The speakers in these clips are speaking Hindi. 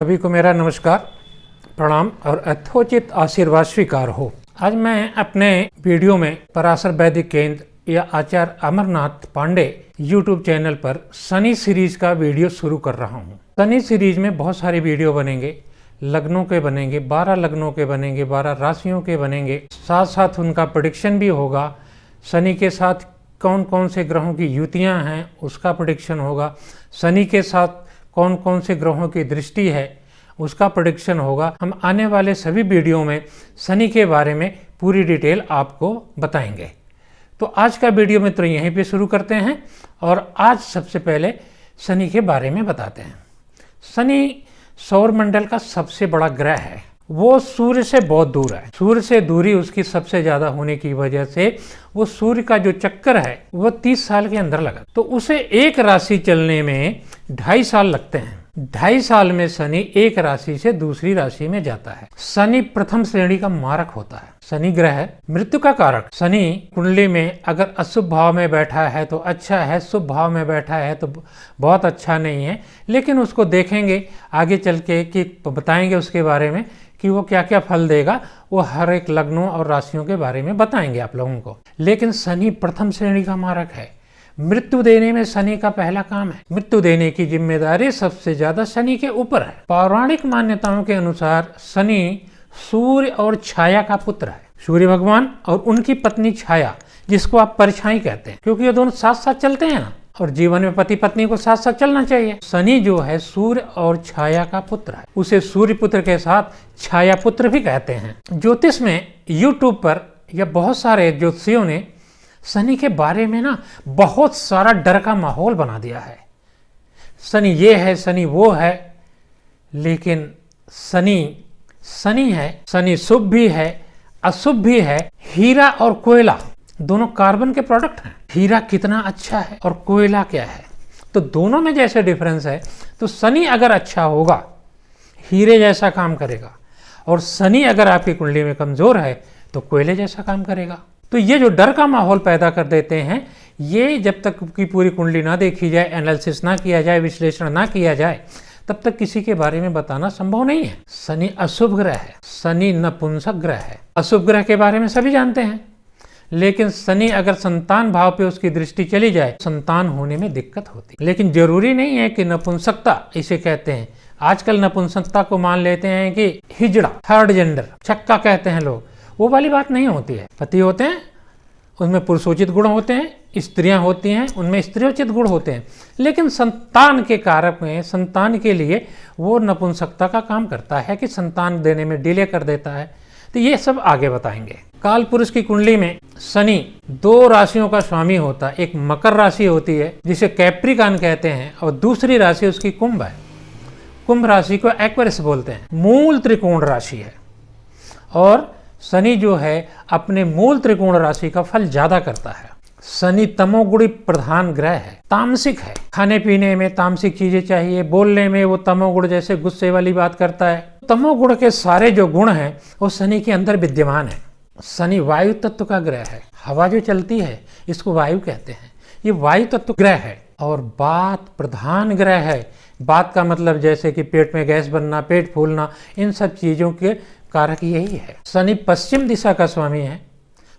सभी को मेरा नमस्कार, प्रणाम और यथोचित आशीर्वाद स्वीकार हो। आज मैं अपने वीडियो में पराशर वैदिक केंद्र या आचार्य अमरनाथ पांडे YouTube चैनल पर शनि सीरीज का वीडियो शुरू कर रहा हूँ। शनि सीरीज में बहुत सारे वीडियो बनेंगे, लग्नों के बनेंगे, 12 लग्नों के बनेंगे, 12 राशियों के बनेंगे, साथ साथ उनका प्रेडिक्शन भी होगा। शनि के साथ कौन कौन से ग्रहों की युतियाँ हैं उसका प्रेडिक्शन होगा। शनि के साथ कौन कौन से ग्रहों की दृष्टि है उसका प्रेडिक्शन होगा। हम आने वाले सभी वीडियो में शनि के बारे में पूरी डिटेल आपको बताएंगे। तो आज का वीडियो मित्र यहीं पे शुरू करते हैं और आज सबसे पहले शनि के बारे में बताते हैं। शनि सौर मंडल का सबसे बड़ा ग्रह है। वो सूर्य से बहुत दूर है। सूर्य से दूरी उसकी सबसे ज्यादा होने की वजह से वो सूर्य का जो चक्कर है वो 30 साल के अंदर लगा, तो उसे एक राशि चलने में 2.5 साल लगते हैं। 2.5 साल में शनि एक राशि से दूसरी राशि में जाता है। शनि प्रथम श्रेणी का मारक होता है। शनि ग्रह मृत्यु का कारक। शनि कुंडली में अगर अशुभ भाव में बैठा है तो अच्छा है, शुभ भाव में बैठा है तो बहुत अच्छा नहीं है। लेकिन उसको देखेंगे आगे चल के कि बताएंगे उसके बारे में कि वो क्या क्या फल देगा। वो हर एक लग्नों और राशियों के बारे में बताएंगे आप लोगों को। लेकिन शनि प्रथम श्रेणी का मारक है। मृत्यु देने में शनि का पहला काम है। मृत्यु देने की जिम्मेदारी सबसे ज्यादा शनि के ऊपर है। पौराणिक मान्यताओं के अनुसार शनि सूर्य और छाया का पुत्र है। सूर्य भगवान और उनकी पत्नी छाया, जिसको आप परछाई कहते हैं, क्योंकि ये दोनों साथ साथ चलते हैं ना, और जीवन में पति पत्नी को साथ साथ चलना चाहिए। शनि जो है सूर्य और छाया का पुत्र है। उसे सूर्य पुत्र के साथ छाया पुत्र भी कहते हैं। ज्योतिष में YouTube पर या बहुत सारे ज्योतिषियों ने शनि के बारे में ना बहुत सारा डर का माहौल बना दिया है। शनि ये है, शनि वो है। लेकिन शनि शनि है। शनि शुभ भी है, अशुभ भी है। हीरा और कोयला दोनों कार्बन के प्रोडक्ट हैं। हीरा कितना अच्छा है और कोयला क्या है, तो दोनों में जैसे डिफरेंस है। तो शनि अगर अच्छा होगा हीरे जैसा काम करेगा, और शनि अगर आपकी कुंडली में कमजोर है तो कोयले जैसा काम करेगा। तो ये जो डर का माहौल पैदा कर देते हैं, ये जब तक की पूरी कुंडली ना देखी जाए, एनालिसिस ना किया जाए, विश्लेषण ना किया जाए, तब तक किसी के बारे में बताना संभव नहीं है। शनि अशुभ ग्रह है। शनि नपुंसक ग्रह है। अशुभ ग्रह के बारे में सभी जानते हैं। लेकिन शनि अगर संतान भाव पे उसकी दृष्टि चली जाए, संतान होने में दिक्कत होती। लेकिन जरूरी नहीं है कि नपुंसकता इसे कहते हैं। आजकल नपुंसकता को मान लेते हैं कि हिजड़ा, थर्ड जेंडर, छक्का कहते हैं लोग। वो वाली बात नहीं होती है। पति होते हैं, उनमें पुरुषोचित गुण होते हैं, स्त्रियां होती हैं, उनमें स्त्रियोचित गुण होते हैं। लेकिन संतान के कारक में, संतान के लिए वो नपुंसकता का काम करता है कि संतान देने में डिले कर देता है। तो ये सब आगे बताएंगे। काल पुरुष की कुंडली में शनि 2 राशियों का स्वामी होता है। एक मकर राशि होती है जिसे कैप्रिकॉन कहते हैं, और दूसरी राशि उसकी कुंभ है। कुंभ राशि को एक्वेरियस बोलते हैं। मूल त्रिकोण राशि है, और शनि जो है अपने मूल त्रिकोण राशि का फल ज्यादा करता है। शनि तमोगुणी प्रधान ग्रह है, तामसिक है। खाने पीने में तामसिक चीजें चाहिए, बोलने में वो तमोगुण जैसे गुस्से वाली बात करता है। तमोगुण के सारे जो गुण हैं वो शनि के अंदर विद्यमान है। शनि वायु तत्व का ग्रह है। हवा जो चलती है इसको वायु कहते हैं। ये वायु तत्व ग्रह है और बात प्रधान ग्रह है। बात का मतलब जैसे कि पेट में गैस बनना, पेट फूलना, इन सब चीजों के कारक यही है। शनि पश्चिम दिशा का स्वामी है।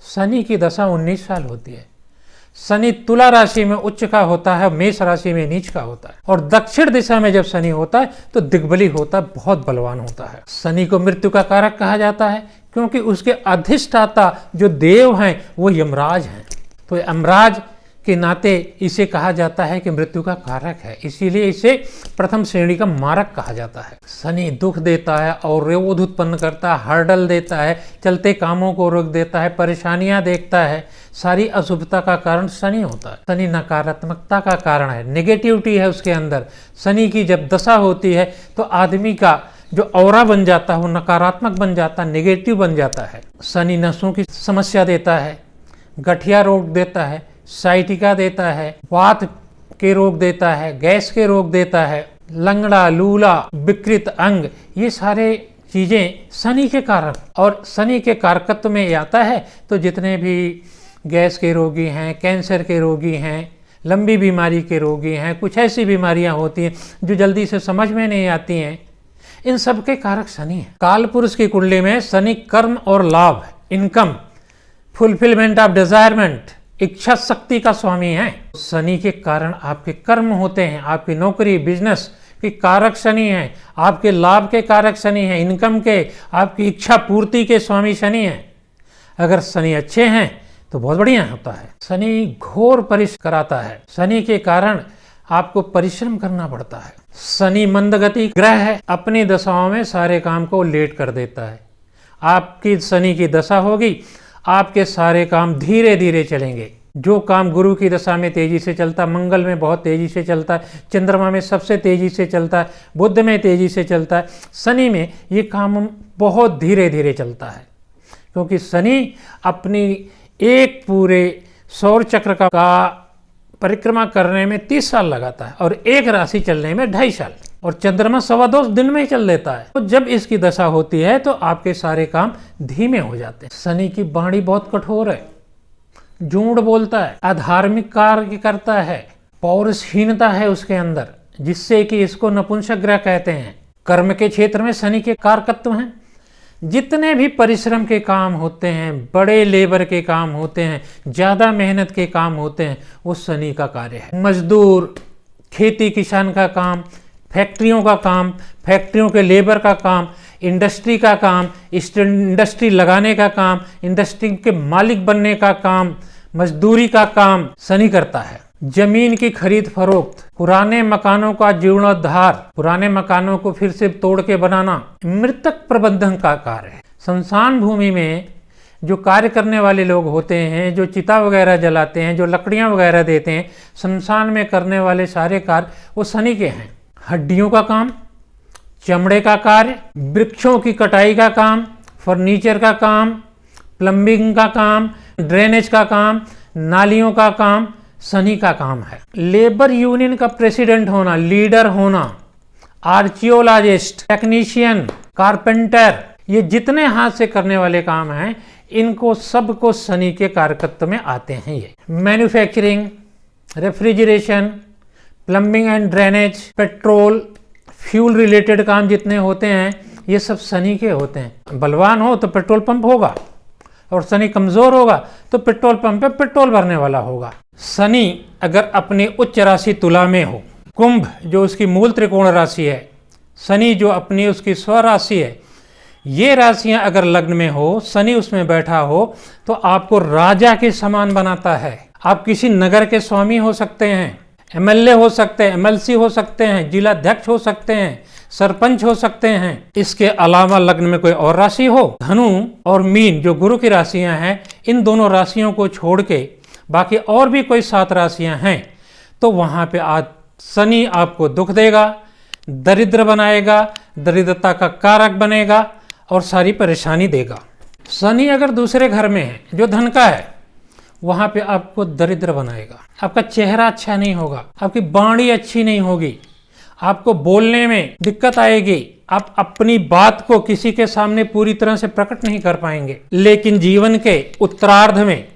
शनि की दशा 19 साल होती है। शनि तुला राशि में उच्च का होता है, मेष राशि में नीच का होता है, और दक्षिण दिशा में जब शनि होता है तो दिग्बली होता है, बहुत बलवान होता है। शनि को मृत्यु का कारक कहा जाता है क्योंकि उसके अधिष्ठाता जो देव हैं वो यमराज हैं। तो यमराज के नाते इसे कहा जाता है कि मृत्यु का कारक है, इसीलिए इसे प्रथम श्रेणी का मारक कहा जाता है। शनि दुख देता है और विरोध उत्पन्न करता है, हर्डल देता है, चलते कामों को रोक देता है, परेशानियां देखता है। सारी अशुभता का कारण शनि होता है। शनि नकारात्मकता का कारण है, नेगेटिविटी है उसके अंदर। शनि की जब दशा होती है तो आदमी का जो ऑरा बन जाता है वो नकारात्मक बन जाता है, नेगेटिव बन जाता है। शनि नसों की समस्या देता है, गठिया रोग देता है, साइटिका देता है, वात के रोग देता है, गैस के रोग देता है, लंगड़ा, लूला, विकृत अंग, ये सारे चीजें शनि के कारण। और शनि के कारकत्व में आता है तो जितने भी गैस के रोगी हैं, कैंसर के रोगी हैं, लंबी बीमारी के रोगी हैं, कुछ ऐसी बीमारियां होती हैं जो जल्दी से समझ में नहीं आती हैं, इन सब के कारक शनि है। काल पुरुष की कुंडली में शनि कर्म और लाभ, इनकम, फुलफिलमेंट ऑफ डिजायरमेंट, इच्छा शक्ति का स्वामी है। शनि के कारण आपके कर्म होते हैं, आपकी नौकरी बिजनेस के कारक शनि है, आपके लाभ के कारक शनि है, इनकम के, आपकी इच्छा पूर्ति के स्वामी शनि है। अगर शनि अच्छे हैं तो बहुत बढ़िया होता है। शनि घोर परिश्रम कराता है, शनि के कारण आपको परिश्रम करना पड़ता है। शनि मंदगति ग्रह है, अपनी दशाओं में सारे काम को लेट कर देता है। आपकी शनि की दशा होगी, आपके सारे काम धीरे धीरे चलेंगे। जो काम गुरु की दशा में तेजी से चलता, मंगल में बहुत तेजी से चलता है, चंद्रमा में सबसे तेजी से चलता है, बुध में तेजी से चलता है, शनि में ये काम बहुत धीरे धीरे चलता है। क्योंकि शनि अपनी एक पूरे सौर चक्र का परिक्रमा करने में 30 साल लगाता है और एक राशि चलने में 2.5 साल, और चंद्रमा 2.25 दिन में ही चल देता है। तो जब इसकी दशा होती है तो आपके सारे काम धीमे हो जाते हैं। शनि की वाणी बहुत कठोर है, झूठ बोलता है, अधार्मिक कार्य करता है, पौरुषहीनता है उसके अंदर, जिससे कि इसको नपुंसक ग्रह कहते हैं। कर्म के क्षेत्र में शनि के कारकत्व हैं। जितने भी परिश्रम के काम होते हैं, बड़े लेबर के काम होते हैं, ज़्यादा मेहनत के काम होते हैं, वो शनि का कार्य है। मजदूर, खेती किसान का काम, फैक्ट्रियों का काम, फैक्ट्रियों के लेबर का काम, इंडस्ट्री का काम, इंडस्ट्री लगाने का काम, इंडस्ट्री के मालिक बनने का काम, मजदूरी का काम शनि करता है। जमीन की खरीद फरोख्त, पुराने मकानों का जीर्णोद्धार, पुराने मकानों को फिर से तोड़ के बनाना, मृतक प्रबंधन का कार्य है। शमशान भूमि में जो कार्य करने वाले लोग होते हैं, जो चिता वगैरह जलाते हैं, जो लकड़ियां वगैरह देते हैं, शमशान में करने वाले सारे कार्य वो शनि के हैं। हड्डियों का काम, चमड़े का कार्य, वृक्षों की कटाई का काम, फर्नीचर का काम, प्लम्बिंग का काम, ड्रेनेज का काम, नालियों का काम शनि का काम है। लेबर यूनियन का प्रेसिडेंट होना, लीडर होना, आर्कियोलॉजिस्ट, टेक्नीशियन, कारपेंटर, ये जितने हाथ से करने वाले काम हैं, इनको सबको शनि के कारकत्व में आते हैं। ये manufacturing, refrigeration, plumbing and drainage, petrol, fuel related काम जितने होते हैं, ये सब शनि के होते हैं। बलवान हो तो पेट्रोल पंप होगा, और शनि कमजोर होगा तो पेट्रोल पंप पे पेट्रोल भरने वाला होगा। शनि अगर अपनी उच्च राशि तुला में हो, कुंभ जो उसकी मूल त्रिकोण राशि है, शनि जो अपनी उसकी स्व राशि है, ये राशियां अगर लग्न में हो, शनि उसमें बैठा हो, तो आपको राजा के समान बनाता है। आप किसी नगर के स्वामी हो सकते हैं, एमएलए हो सकते हैं, एमएलसी हो सकते हैं, जिलाध्यक्ष हो सकते हैं, सरपंच हो सकते हैं। इसके अलावा लग्न में कोई और राशि हो, धनु और मीन जो गुरु की राशियां हैं, इन दोनों राशियों को छोड़ के बाकी और भी कोई 7 राशियां हैं, तो वहां पे आज शनि आपको दुख देगा, दरिद्र बनाएगा, दरिद्रता का कारक बनेगा और सारी परेशानी देगा। शनि अगर दूसरे घर में है जो धन का है, वहां पे आपको दरिद्र बनाएगा, आपका चेहरा अच्छा नहीं होगा, आपकी वाणी अच्छी नहीं होगी, आपको बोलने में दिक्कत आएगी, आप अपनी बात को किसी के सामने पूरी तरह से प्रकट नहीं कर पाएंगे। लेकिन जीवन के उत्तरार्ध में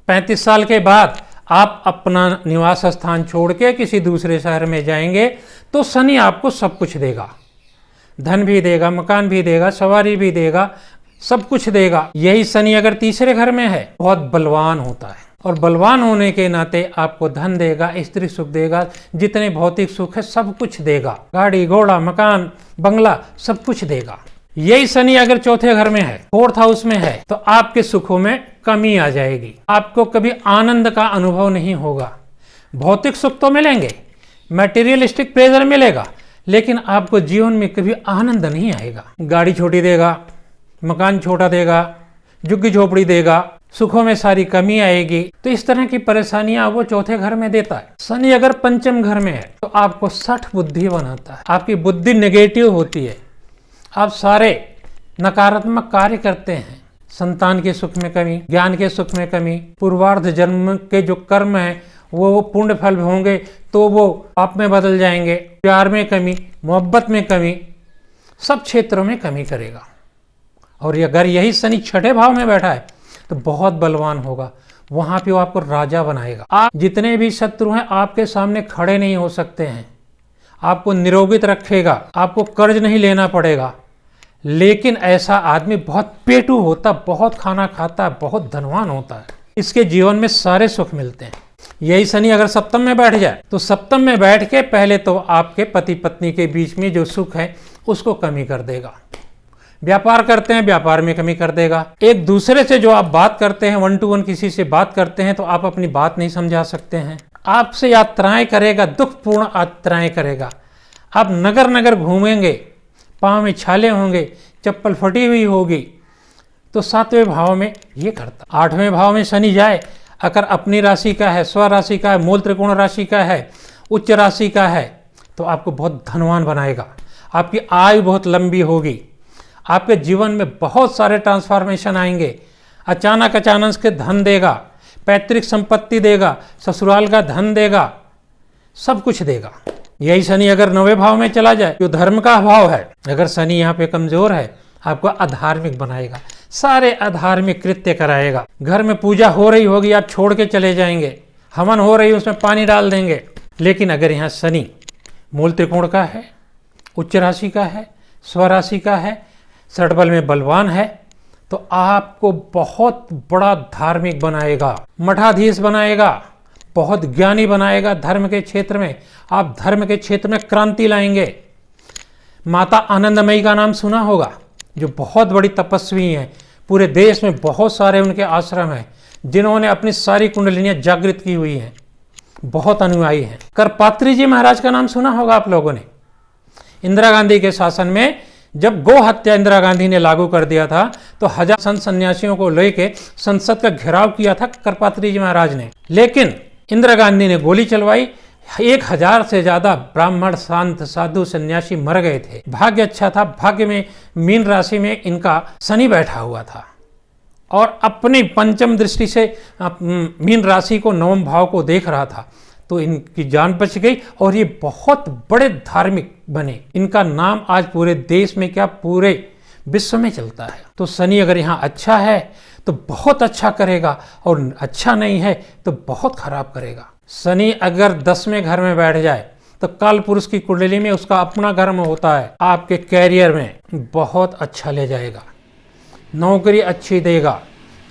35 साल के बाद आप अपना निवास स्थान छोड़ के किसी दूसरे शहर में जाएंगे तो शनि आपको सब कुछ देगा, धन भी देगा, मकान भी देगा, सवारी भी देगा, सब कुछ देगा। यही शनि अगर तीसरे घर में है, बहुत बलवान होता है, और बलवान होने के नाते आपको धन देगा, स्त्री सुख देगा, जितने भौतिक सुख है सब कुछ देगा, गाड़ी घोड़ा मकान बंगला सब कुछ देगा। यही शनि अगर चौथे घर में है, 4th हाउस में है, तो आपके सुखों में कमी आ जाएगी, आपको कभी आनंद का अनुभव नहीं होगा। भौतिक सुख तो मिलेंगे, मटेरियलिस्टिक प्लेजर मिलेगा, लेकिन आपको जीवन में कभी आनंद नहीं आएगा। गाड़ी छोटी देगा, मकान छोटा देगा, झुग्गी झोपड़ी देगा, सुखों में सारी कमी आएगी। तो इस तरह की परेशानियां वो चौथे घर में देता है। शनि अगर पंचम घर में है तो आपको 60 बुद्धि बनाता है, आपकी बुद्धि नेगेटिव होती है, आप सारे नकारात्मक कार्य करते हैं। संतान के सुख में कमी, ज्ञान के सुख में कमी, पूर्वार्ध जन्म के जो कर्म है वो पुण्य फल होंगे तो वो पाप में बदल जाएंगे, प्यार में कमी, मोहब्बत में कमी, सब क्षेत्रों में कमी करेगा। और अगर यही शनि 6ठे भाव में बैठा है तो बहुत बलवान होगा, वहां पे वो आपको राजा बनाएगा। आप जितने भी शत्रु हैं आपके सामने खड़े नहीं हो सकते हैं, आपको निरोगित रखेगा, आपको कर्ज नहीं लेना पड़ेगा। लेकिन ऐसा आदमी बहुत पेटू होता, बहुत खाना खाता, बहुत धनवान होता है, इसके जीवन में सारे सुख मिलते हैं। यही शनि अगर सप्तम में बैठ जाए तो सप्तम में बैठ के पहले तो आपके पति पत्नी के बीच में जो सुख है उसको कमी कर देगा। व्यापार करते हैं, व्यापार में कमी कर देगा। एक दूसरे से जो आप बात करते हैं, 1 to 1 किसी से बात करते हैं तो आप अपनी बात नहीं समझा सकते हैं। आपसे यात्राएं करेगा, दुखपूर्ण यात्राएं करेगा। आप नगर नगर घूमेंगे, पाँव में छाले होंगे, चप्पल फटी हुई होगी। तो 7वें भाव में ये करता। 8वें भाव में शनि जाए अगर अपनी राशि का है, स्व राशि का है, मूल त्रिकोण राशि का है, उच्च राशि का है, तो आपको बहुत धनवान बनाएगा। आपकी आयु बहुत लंबी होगी। आपके जीवन में बहुत सारे ट्रांसफॉर्मेशन आएंगे। अचानक के धन देगा, पैतृक संपत्ति देगा, ससुराल का धन देगा, सब कुछ देगा। यही शनि अगर 9वें भाव में चला जाए, जो धर्म का भाव है, अगर शनि यहाँ पे कमजोर है, आपको अधार्मिक बनाएगा, सारे अधार्मिक कृत्य कराएगा। घर में पूजा हो रही होगी, आप छोड़ के चले जाएंगे। हवन हो रही, उसमें पानी डाल देंगे। लेकिन अगर यहाँ शनि मूल त्रिकोण का है, उच्च राशि का है, स्वराशि का है, षटबल में बलवान है, तो आपको बहुत बड़ा धार्मिक बनाएगा, मठाधीश बनाएगा, बहुत ज्ञानी बनाएगा। धर्म के क्षेत्र में आप धर्म के क्षेत्र में क्रांति लाएंगे। माता आनंदमयी का नाम सुना होगा, जो बहुत बड़ी तपस्वी हैं। पूरे देश में बहुत सारे उनके आश्रम हैं जिन्होंने अपनी सारी कुंडलिनियां जागृत की हुई हैं, बहुत अनुयायी हैं। करपात्री जी महाराज का नाम सुना होगा आप लोगों ने। इंदिरा गांधी के शासन में जब गो हत्या इंदिरा गांधी ने लागू कर दिया था तो 1000 संत सन्यासियों को लेके संसद का घेराव किया था करपात्री जी महाराज ने। लेकिन इंदिरा गांधी ने गोली चलवाई, 1000 से ज्यादा ब्राह्मण, संत, साधु, सन्यासी मर गए थे। भाग्य अच्छा था, भाग्य में मीन राशि में इनका शनि बैठा हुआ था और अपनी पंचम दृष्टि से मीन राशि को, 9वें भाव को देख रहा था, तो इनकी जान बच गई और ये बहुत बड़े धार्मिक बने। इनका नाम आज पूरे देश में क्या पूरे विश्व में चलता है। तो शनि अगर यहाँ अच्छा है तो बहुत अच्छा करेगा और अच्छा नहीं है तो बहुत खराब करेगा। शनि अगर 10वें घर में बैठ जाए तो काल पुरुष की कुंडली में उसका अपना घर में होता है, आपके कैरियर में बहुत अच्छा ले जाएगा, नौकरी अच्छी देगा,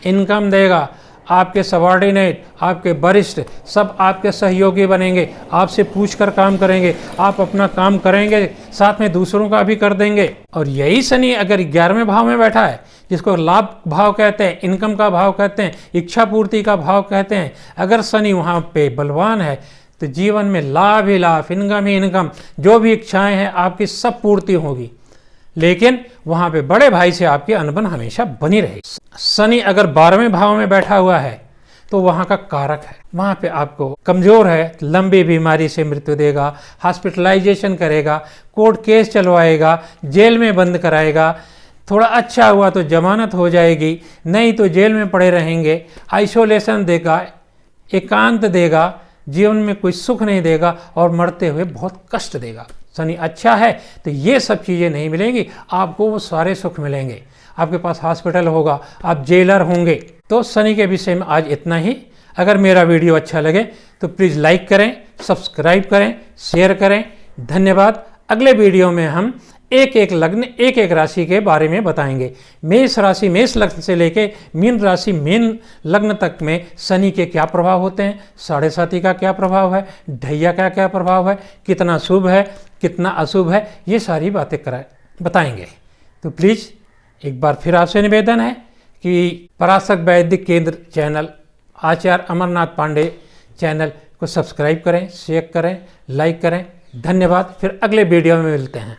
इनकम देगा। आपके सबॉर्डिनेट, आपके वरिष्ठ सब आपके सहयोगी बनेंगे, आपसे पूछकर काम करेंगे, आप अपना काम करेंगे, साथ में दूसरों का भी कर देंगे। और यही शनि अगर 11वें भाव में बैठा है, जिसको लाभ भाव कहते हैं, इनकम का भाव कहते हैं, इच्छा पूर्ति का भाव कहते हैं, अगर शनि वहाँ पे बलवान है तो जीवन में लाभ ही लाभ, इनकम ही इनकम, जो भी इच्छाएं हैं आपकी सब पूर्ति होगी। लेकिन वहां पे बड़े भाई से आपकी अनबन हमेशा बनी रहेगी। शनि अगर 12वें भाव में बैठा हुआ है तो वहां का कारक है, वहां पे आपको कमजोर है, लंबी बीमारी से मृत्यु देगा, हॉस्पिटलाइजेशन करेगा, कोर्ट केस चलवाएगा, जेल में बंद कराएगा। थोड़ा अच्छा हुआ तो जमानत हो जाएगी, नहीं तो जेल में पड़े रहेंगे। आइसोलेशन देगा, एकांत देगा, जीवन में कोई सुख नहीं देगा और मरते हुए बहुत कष्ट देगा। शनि अच्छा है तो ये सब चीज़ें नहीं मिलेंगी, आपको वो सारे सुख मिलेंगे। आपके पास हॉस्पिटल होगा, आप जेलर होंगे। तो शनि के विषय में आज इतना ही। अगर मेरा वीडियो अच्छा लगे तो प्लीज़ लाइक करें, सब्सक्राइब करें, शेयर करें। धन्यवाद। अगले वीडियो में हम एक एक लग्न, एक एक राशि के बारे में बताएंगे। मेष राशि, मेष लग्न से लेके मीन राशि, मीन लग्न तक में शनि के क्या प्रभाव होते हैं, 7.5 का क्या प्रभाव है, ढैया का क्या प्रभाव है, कितना शुभ है, कितना अशुभ है, ये सारी बातें बताएंगे। तो प्लीज़ एक बार फिर आपसे निवेदन है कि पराशर वैदिक केंद्र चैनल, आचार्य अमरनाथ पांडे चैनल को सब्सक्राइब करें, शेयर करें, लाइक करें। धन्यवाद। फिर अगले वीडियो में मिलते हैं।